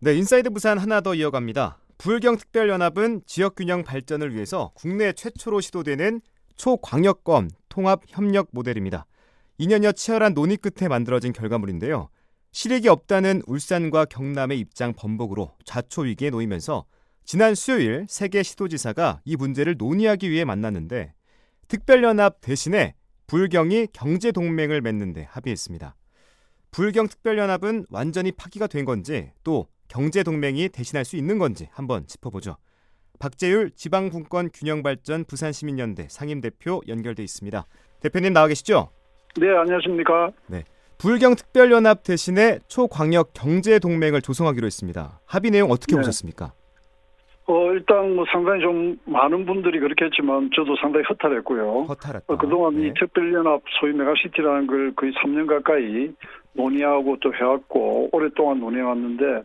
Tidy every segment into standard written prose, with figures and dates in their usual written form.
네, 인사이드 부산 하나 더 이어갑니다. 부울경특별연합은 지역균형 발전을 위해서 국내 최초로 시도되는 초광역권 통합협력 모델입니다. 2년여 치열한 논의 끝에 만들어진 결과물인데요. 실익이 없다는 울산과 경남의 입장 번복으로 좌초위기에 놓이면서 지난 수요일 세 개 시도지사가 이 문제를 논의하기 위해 만났는데 특별연합 대신에 부울경이 경제동맹을 맺는 데 합의했습니다. 부울경특별연합은 완전히 파기가 된 건지 또 경제동맹이 대신할 수 있는 건지 한번 짚어보죠. 박재율 지방분권균형발전 부산시민연대 상임대표 연결돼 있습니다. 대표님 나와 계시죠? 네, 안녕하십니까. 네. 부울경특별연합 대신에 초광역 경제동맹을 조성하기로 했습니다. 합의 내용 어떻게 네. 보셨습니까? 일단 상당히 좀 많은 분들이 그렇게 했지만 저도 상당히 허탈했고요. 허탈했다. 그동안 네. 이 특별연합 소위 메가시티라는 걸 거의 3년 가까이 논의하고 또 해왔고 오랫동안 논의해왔는데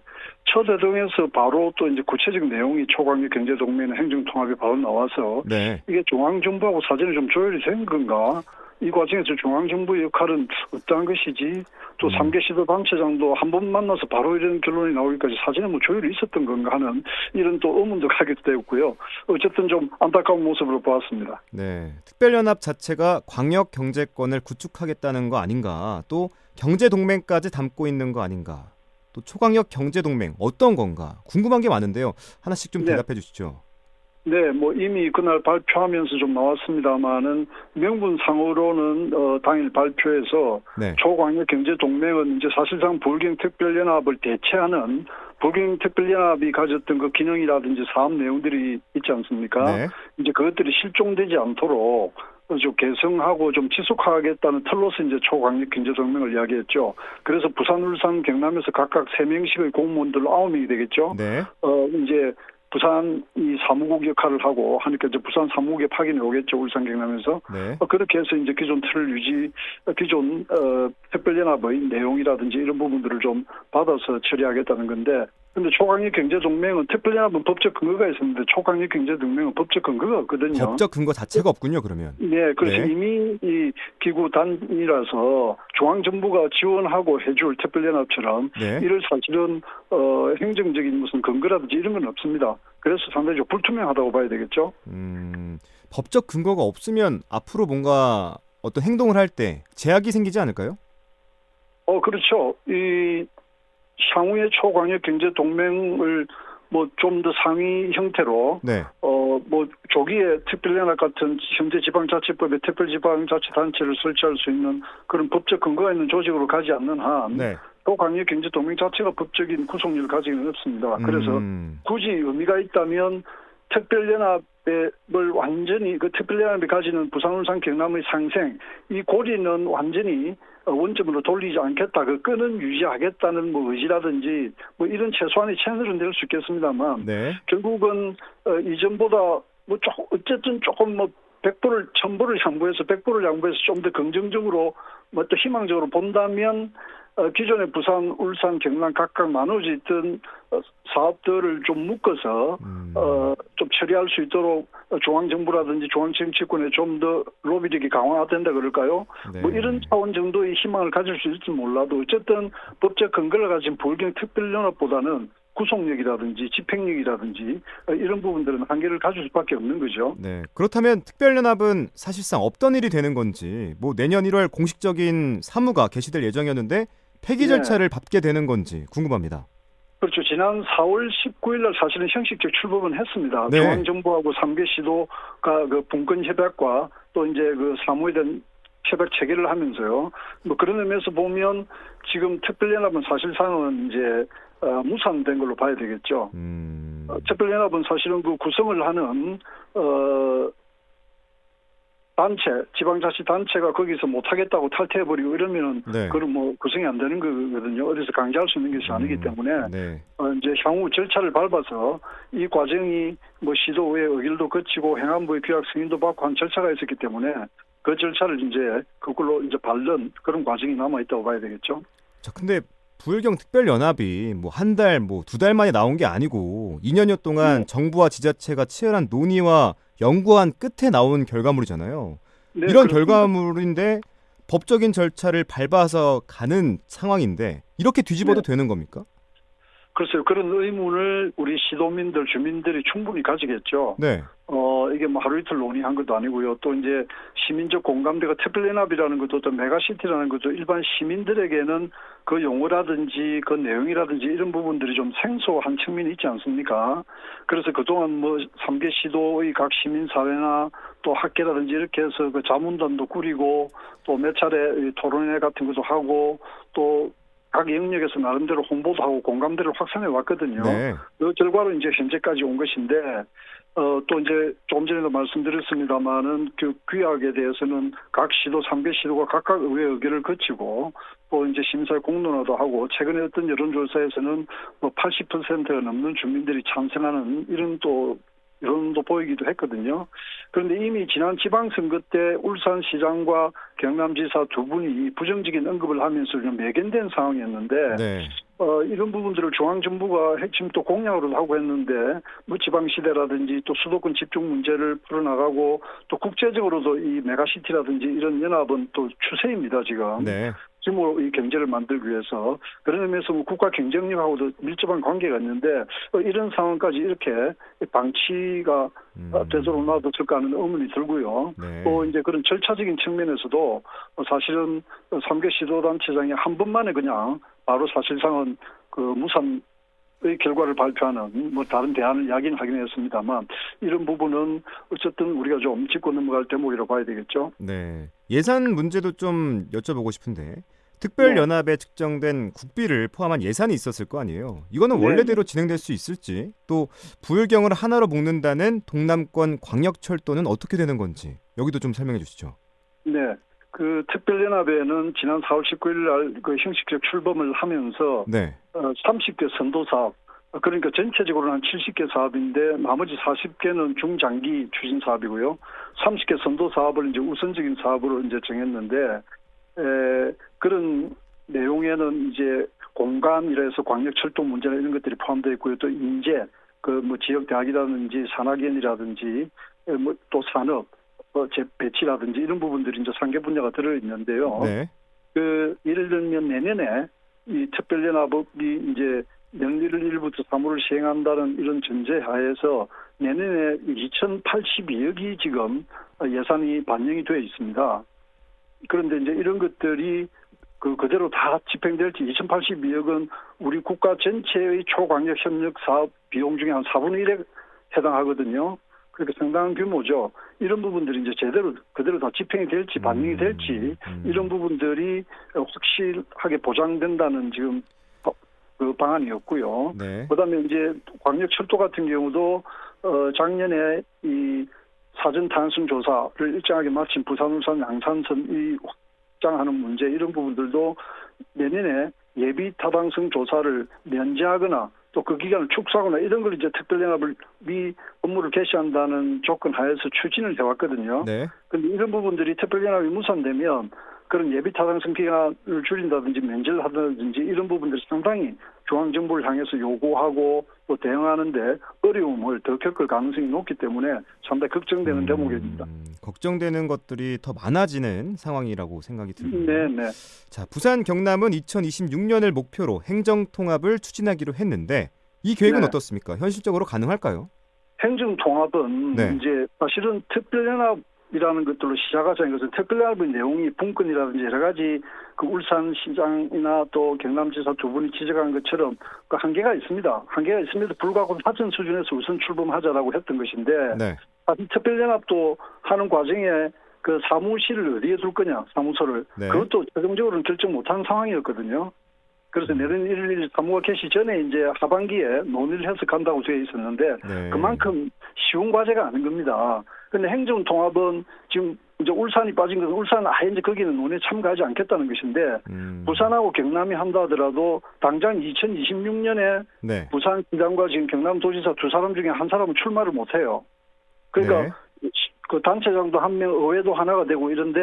첫 회동에서 바로 또 이제 구체적 내용이 초광역 경제동맹 행정통합이 바로 나와서 네. 이게 중앙정부하고 사전에 좀 조율이 된 건가? 이 과정에서 중앙정부의 역할은 어떠한 것이지? 또 3개 시도단체장도 한 번 만나서 바로 이런 결론이 나오기까지 사전에 조율이 있었던 건가 하는 이런 또 의문도 가게 되었고요. 어쨌든 좀 안타까운 모습으로 보았습니다. 네. 특별연합 자체가 광역 경제권을 구축하겠다는 거 아닌가? 또 경제동맹까지 담고 있는 거 아닌가? 또 초광역 경제동맹 어떤 건가? 궁금한 게 많은데요. 하나씩 좀 네. 대답해 주시죠. 네, 이미 그날 발표하면서 좀 나왔습니다만은 명분상으로는 당일 발표에서 네. 초광역 경제동맹은 이제 사실상 부울경특별연합을 대체하는 부울경특별연합이 가졌던 그 기능이라든지 사업 내용들이 있지 않습니까? 네. 이제 그것들이 실종되지 않도록 좀 개성하고 좀 지속하겠다는 틀로서 이제 초광역 경제동맹을 이야기했죠. 그래서 부산, 울산, 경남에서 각각 3명씩의 공무원들로 9명이 되겠죠. 네. 이제 부산 이 사무국 역할을 하고 하니까 이제 부산 사무국에 파견이 오겠죠. 울산 경남에서. 네. 그렇게 해서 이제 기존 틀을 기존 특별연합의 내용이라든지 이런 부분들을 좀 받아서 처리하겠다는 건데, 근데 초광역 경제동맹은 특별연합은 법적 근거가 있었는데 초광역 경제동맹은 법적 근거가 없거든요. 법적 근거 자체가 없군요, 그러면. 네, 그래서 네. 이미 이 기구 단위라서 중앙정부가 지원하고 해줄 특별연합처럼 네. 이를 사실은 행정적인 무슨 근거라든지 이런 건 없습니다. 그래서 상당히 좀 불투명하다고 봐야 되겠죠. 법적 근거가 없으면 앞으로 뭔가 어떤 행동을 할 때 제약이 생기지 않을까요? 그렇죠. 이 향후의 초광역 경제 동맹을 좀 더 상위 형태로 네. 조기에 특별연합 같은 현재 지방자치법에 특별지방자치단체를 설치할 수 있는 그런 법적 근거가 있는 조직으로 가지 않는 한 네. 초광역 경제 동맹 자체가 법적인 구속력을 가지기는 없습니다. 그래서 굳이 의미가 있다면 특별연합을 완전히 그 특별연합이 가지는 부산, 울산, 경남의 상생 이 고리는 완전히 원점으로 돌리지 않겠다. 그 끈은 유지하겠다는 의지라든지 이런 최소한의 채널은 낼 수 있겠습니다만 네. 결국은 이전보다 어쨌든 조금 100%를 1000%를 양보해서 100%를 양보해서 좀 더 긍정적으로 또 희망적으로 본다면 기존의 부산, 울산, 경남 각각 나눠져 있던 사업들을 좀 묶어서 좀 처리할 수 있도록 중앙정부라든지 중앙정치권에 좀 더 로비력이 강화된다 그럴까요? 네. 이런 차원 정도의 희망을 가질 수 있을지 몰라도 어쨌든 법적 근거를 가진 부울경특별연합보다는 구속력이라든지 집행력이라든지 이런 부분들은 한계를 가질 수밖에 없는 거죠. 네. 그렇다면 특별연합은 사실상 없던 일이 되는 건지 내년 1월 공식적인 사무가 개시될 예정이었는데 폐기 절차를 밟게 되는 건지 궁금합니다. 그렇죠. 지난 4월 19일 날 사실은 형식적 출범은 했습니다. 네. 중앙정부하고 3개 시도가 그 분권 협약과 또 이제 그 사무에 대한 협약 체결을 하면서요. 그런 의미에서 보면 지금 특별연합은 사실상은 이제 무산된 걸로 봐야 되겠죠. 특별연합은 사실은 그 구성을 하는 단체, 지방자치단체가 거기서 못하겠다고 탈퇴해버리고 이러면은 네. 그건 구성이 안 되는 거거든요. 어디서 강제할 수 있는 것이 아니기 때문에 네. 이제 향후 절차를 밟아서 이 과정이 시도의 의결도 거치고 행안부의 규약 승인도 받고 한 절차가 있었기 때문에 그 절차를 이제 그걸로 이제 밟는 그런 과정이 남아 있다고 봐야 되겠죠. 자, 근데 부울경 특별연합이 한 달, 2달 만에 나온 게 아니고 2년여 동안 정부와 지자체가 치열한 논의와 연구한 끝에 나온 결과물이잖아요. 네, 이런 그렇습니다. 결과물인데 법적인 절차를 밟아서 가는 상황인데 이렇게 뒤집어도 되는 겁니까? 글쎄요, 그런 의문을 우리 시도민들, 주민들이 충분히 가지겠죠. 네. 이게 뭐 하루 이틀 논의한 것도 아니고요. 또 이제 시민적 공감대가 특별연합이라는 것도 또 메가시티라는 것도 일반 시민들에게는 그 용어라든지 그 내용이라든지 이런 부분들이 좀 생소한 측면이 있지 않습니까? 그래서 그동안 뭐 3개 시도의 각 시민사회나 또 학계라든지 이렇게 해서 그 자문단도 꾸리고 또 몇 차례 토론회 같은 것도 하고 또 각 영역에서 나름대로 홍보도 하고 공감대를 확산해 왔거든요. 네. 그 결과로 이제 현재까지 온 것인데, 또 이제 조금 전에도 말씀드렸습니다만은 그 규약에 대해서는 각 시도, 3개 시도가 각각 의회 의결을 거치고 또 이제 심사에 공론화도 하고 최근에 어떤 여론조사에서는 뭐 80%가 넘는 주민들이 찬성하는 이런 또 여론도 보이기도 했거든요. 그런데 이미 지난 지방선거 때 울산시장과 경남지사 두 분이 부정적인 언급을 하면서 좀 매견된 상황이었는데 네. 이런 부분들을 중앙정부가 핵심 또 공약으로도 하고 했는데 뭐 지방시대라든지 또 수도권 집중 문제를 풀어나가고 또 국제적으로도 이 메가시티라든지 이런 연합은 또 추세입니다 지금. 네. 규모 이 경제를 만들기 위해서 그런 의미에서 뭐 국가 경쟁력하고도 밀접한 관계가 있는데 이런 상황까지 이렇게 방치가 되도록 놔뒀을까 하는 의문이 들고요. 네. 또 이제 그런 절차적인 측면에서도 사실은 3개 시도단체장이 한 번만에 그냥 바로 사실상은 그 무산의 결과를 발표하는 뭐 다른 대안을 이야기는 하긴 했습니다만 이런 부분은 어쨌든 우리가 좀 짚고 넘어갈 대목이라고 봐야 되겠죠. 네. 예산 문제도 좀 여쭤보고 싶은데 특별연합에 측정된 국비를 포함한 예산이 있었을 거 아니에요. 이거는 네. 원래대로 진행될 수 있을지 또 부울경을 하나로 묶는다는 동남권 광역철도는 어떻게 되는 건지 여기도 좀 설명해 주시죠. 네. 그 특별연합에는 지난 4월 19일 날 그 형식적 출범을 하면서 네. 30개 선도 사업 그러니까 전체적으로는 한 70개 사업인데 나머지 40개는 중장기 추진 사업이고요. 30개 선도 사업을 이제 우선적인 사업으로 이제 정했는데 그런 내용에는 이제 공감이라 해서 광역철도 문제나 이런 것들이 포함되어 있고요. 또 인재 그 뭐 지역 대학이라든지 산학연이라든지 뭐 또 산업 배치라든지 이런 부분들이 이제 3개 분야가 들어 있는데요. 네. 그 예를 들면 내년에 이 특별연합이 이제 명리를 1부터 3호를 시행한다는 이런 전제하에서 내년에 2,082억이 지금 예산이 반영이 되어 있습니다. 그런데 이제 이런 것들이 그대로 다 집행될지 2,082억은 우리 국가 전체의 초광역 협력 사업 비용 중에 한 4분의 1에 해당하거든요. 그러니까 상당한 규모죠. 이런 부분들이 이제 그대로 다 집행이 될지 반영이 될지 이런 부분들이 확실하게 보장된다는 지금 그 방안이었고요. 네. 그다음에 이제 광역철도 같은 경우도 작년에 이 사전 탄성 조사를 일정하게 마친 부산, 울산, 양산선이 확장하는 문제 이런 부분들도 내년에 예비 타당성 조사를 면제하거나 또 그 기간을 축소하거나 이런 걸 이제 특별연합이 업무를 개시한다는 조건 하에서 추진을 해왔거든요. 네. 그런데 이런 부분들이 특별연합이 무산되면 그런 예비 타당성 기간을 줄인다든지 면제를 하든지 이런 부분들이 상당히 중앙정부를 향해서 요구하고 또 대응하는데 어려움을 더 겪을 가능성이 높기 때문에 상당히 걱정되는 대목입니다. 걱정되는 것들이 더 많아지는 상황이라고 생각이 들고요. 네. 자, 부산 경남은 2026년을 목표로 행정통합을 추진하기로 했는데 이 계획은 네. 어떻습니까? 현실적으로 가능할까요? 행정통합은 네. 이제 사실은 특별연합이라는 것들로 시작하자는 것은 특별연합의 내용이 분권이라든지 여러 가지 그 울산시장이나 또 경남지사 두 분이 지적한 것처럼 그 한계가 있습니다. 한계가 있음에도 불구하고 사전 수준에서 우선 출범하자라고 했던 것인데 네. 사실 특별연합도 하는 과정에 그 사무실을 어디에 둘 거냐 사무소를 네. 그것도 최종적으로는 결정 못한 상황이었거든요. 그래서 내년 1일 사무가 개시 전에 이제 하반기에 논의를 해서 간다고 되어 있었는데 네. 그만큼 쉬운 과제가 아닌 겁니다. 그런데 행정통합은 지금 이제 울산이 빠진 것은 울산은 아예 이제 거기는 논의에 참가하지 않겠다는 것인데 부산하고 경남이 한다 하더라도 당장 2026년에 네. 부산시장과 지금 경남도지사 두 사람 중에 한 사람은 출마를 못해요. 그러니까 그 단체장도 한 명, 의회도 하나가 되고 이런데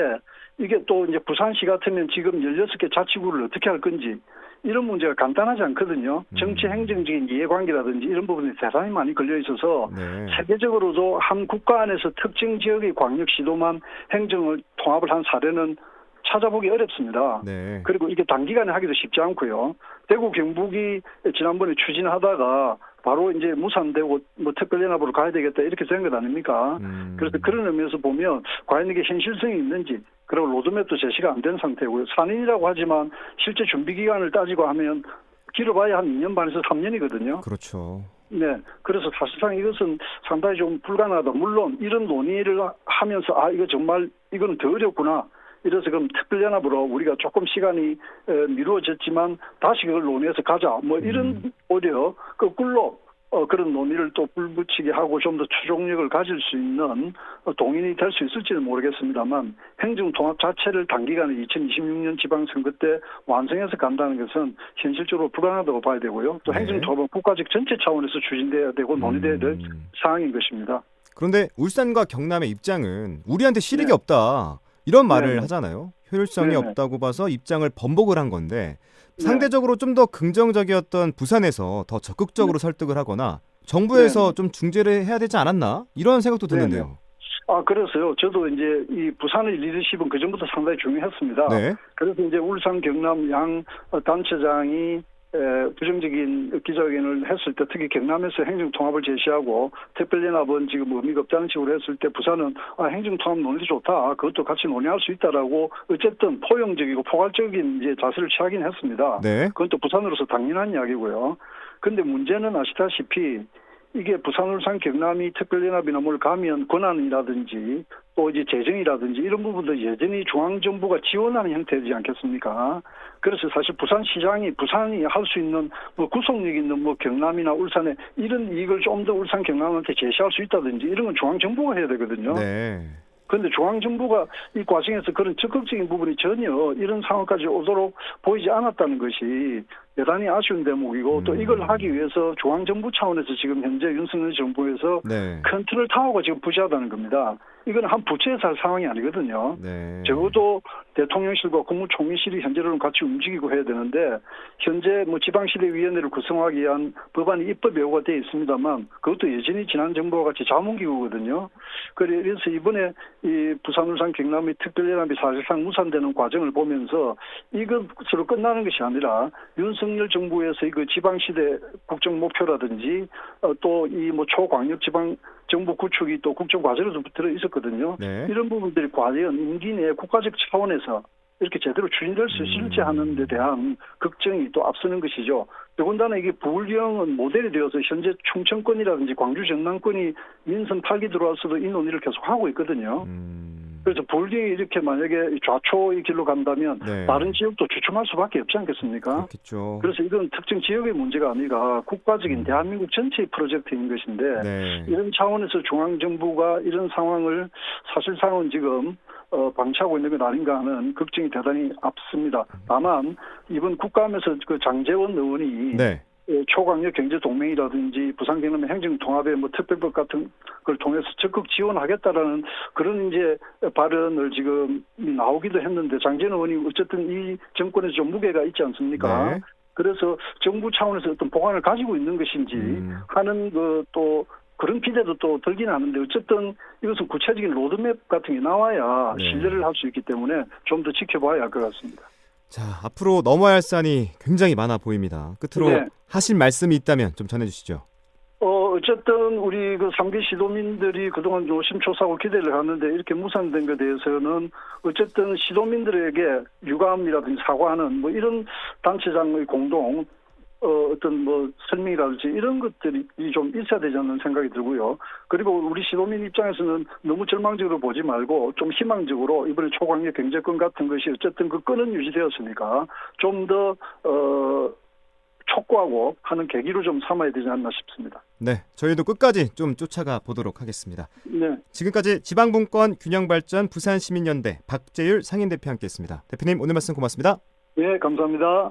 이게 또 이제 부산시 같으면 지금 16개 자치구를 어떻게 할 건지 이런 문제가 간단하지 않거든요. 정치 행정적인 이해관계라든지 이런 부분이 대단히 많이 걸려 있어서 네. 세계적으로도 한 국가 안에서 특정 지역의 광역시도만 행정을 통합을 한 사례는 찾아보기 어렵습니다. 네. 그리고 이게 단기간에 하기도 쉽지 않고요. 대구 경북이 지난번에 추진하다가 바로 이제 무산되고 뭐 특별연합으로 가야 되겠다 이렇게 된 것 아닙니까? 그래서 그런 의미에서 보면 과연 이게 현실성이 있는지, 그리고 로드맵도 제시가 안 된 상태고요. 산인이라고 하지만 실제 준비 기간을 따지고 하면 길어봐야 한 2년 반에서 3년이거든요. 그렇죠. 네, 그래서 사실상 이것은 상당히 좀 불가능하다. 물론 이런 논의를 하면서 이거 정말 이거는 더 어렵구나. 이래서 그럼 특별연합으로 우리가 조금 시간이 미루어졌지만 다시 그걸 논의해서 가자. 뭐 이런 오히려 거꾸로 그런 논의를 또 불붙이게 하고 좀 더 추종력을 가질 수 있는 동인이 될 수 있을지는 모르겠습니다만, 행정통합 자체를 단기간에 2026년 지방선거 때 완성해서 간다는 것은 현실적으로 불가능하다고 봐야 되고요. 또 네. 행정통합은 국가적 전체 차원에서 추진돼야 되고 논의돼야 될 사항인 것입니다. 그런데 울산과 경남의 입장은 우리한테 실익이 네. 없다, 이런 말을 네. 하잖아요. 효율성이 네. 없다고 봐서 입장을 번복을 한 건데, 네. 상대적으로 좀 더 긍정적이었던 부산에서 더 적극적으로 설득을 하거나 정부에서 좀 중재를 해야 되지 않았나, 이런 생각도 드는데요. 그래서요. 저도 이제 이 부산의 리더십은 그전부터 상당히 중요했습니다. 네. 그래서 이제 울산, 경남 양 단체장이 부정적인 기자회견을 했을 때, 특히 경남에서 행정통합을 제시하고 특별연합은 지금 의미가 없다는 식으로 했을 때, 부산은 행정통합 논의도 좋다, 그것도 같이 논의할 수 있다라고 어쨌든 포용적이고 포괄적인 이제 자세를 취하긴 했습니다. 네. 그건 또 부산으로서 당연한 이야기고요. 그런데 문제는 아시다시피 이게 부산, 울산, 경남이 특별연합이나 뭘 가면 권한이라든지 또 이제 재정이라든지 이런 부분도 여전히 중앙정부가 지원하는 형태이지 않겠습니까? 그래서 사실 부산이 할 수 있는 뭐 구속력 있는 뭐 경남이나 울산에 이런 이익을 좀 더 울산, 경남한테 제시할 수 있다든지 이런 건 중앙정부가 해야 되거든요. 네. 그런데 중앙정부가 이 과정에서 그런 적극적인 부분이 전혀 이런 상황까지 오도록 보이지 않았다는 것이 대단히 아쉬운 대목이고, 또 이걸 하기 위해서 중앙정부 차원에서 지금 현재 윤석열 정부에서 네. 컨트롤 타워가 지금 부재하다는 겁니다. 이건 한 부처에서 할 상황이 아니거든요. 네. 적어도 대통령실과 국무총리실이 현재로는 같이 움직이고 해야 되는데, 현재 뭐 지방시대위원회를 구성하기 위한 법안이 입법 예고가 되어 있습니다만 그것도 여전히 지난 정부와 같이 자문기구거든요. 그래서 이번에 이 부산, 울산, 경남의 특별연합이 사실상 무산되는 과정을 보면서 이것으로 끝나는 것이 아니라 윤석열 정부에서 그 지방시대 국정 목표라든지 또 이 뭐 초광역 지방 정부 구축이 또 국정 과제로도 들어 있었거든요. 네. 이런 부분들이 과연 임기 내에 국가적 차원에서 이렇게 제대로 추진될 수 있을지 하는 데 대한 걱정이 또 앞서는 것이죠. 더군다나 이게 부울경은 모델이 되어서 현재 충청권이라든지 광주 전남권이 민선 8기 들어와서도 이 논의를 계속 하고 있거든요. 그래서 부울경이 이렇게 만약에 좌초의 길로 간다면 네. 다른 지역도 주춤할 수밖에 없지 않겠습니까? 그렇겠죠. 그래서 이건 특정 지역의 문제가 아니라 국가적인 대한민국 전체의 프로젝트인 것인데, 네. 이런 차원에서 중앙정부가 이런 상황을 사실상은 지금 방치하고 있는 건 아닌가 하는 걱정이 대단히 앞섭니다. 다만 이번 국감에서 그 장제원 의원이 네. 초강력 경제동맹이라든지 부산 경남의 행정통합의 뭐 특별법 같은 걸 통해서 적극 지원하겠다라는 그런 이제 발언을 지금 나오기도 했는데, 장제원 의원이 어쨌든 이 정권에서 좀 무게가 있지 않습니까? 네. 그래서 정부 차원에서 어떤 보관을 가지고 있는 것인지 하는 또 그런 기대도 또 들긴 하는데, 어쨌든 이것은 구체적인 로드맵 같은 게 나와야 네. 신뢰를 할 수 있기 때문에 좀 더 지켜봐야 할 것 같습니다. 자, 앞으로 넘어야 할 산이 굉장히 많아 보입니다. 끝으로 네. 하실 말씀이 있다면 좀 전해주시죠. 어쨌든 우리 그 3기 시도민들이 그동안 노심초사하고 기대를 하는데 이렇게 무산된 것에 대해서는 어쨌든 시도민들에게 유감이라든지 사과하는 뭐 이런 단체장의 공동 어떤 뭐 설명이라든지 이런 것들이 좀 있어야 되지 않는 생각이 들고요. 그리고 우리 시도민 입장에서는 너무 절망적으로 보지 말고 좀 희망적으로 이번에 초강력 경제권 같은 것이 어쨌든 그 끈은 유지되었으니까 좀 더 촉구하고 하는 계기로 좀 삼아야 되지 않나 싶습니다. 네, 저희도 끝까지 좀 쫓아가 보도록 하겠습니다. 네. 지금까지 지방분권 균형발전 부산시민연대 박재율 상임대표 함께했습니다. 대표님, 오늘 말씀 고맙습니다. 네, 감사합니다.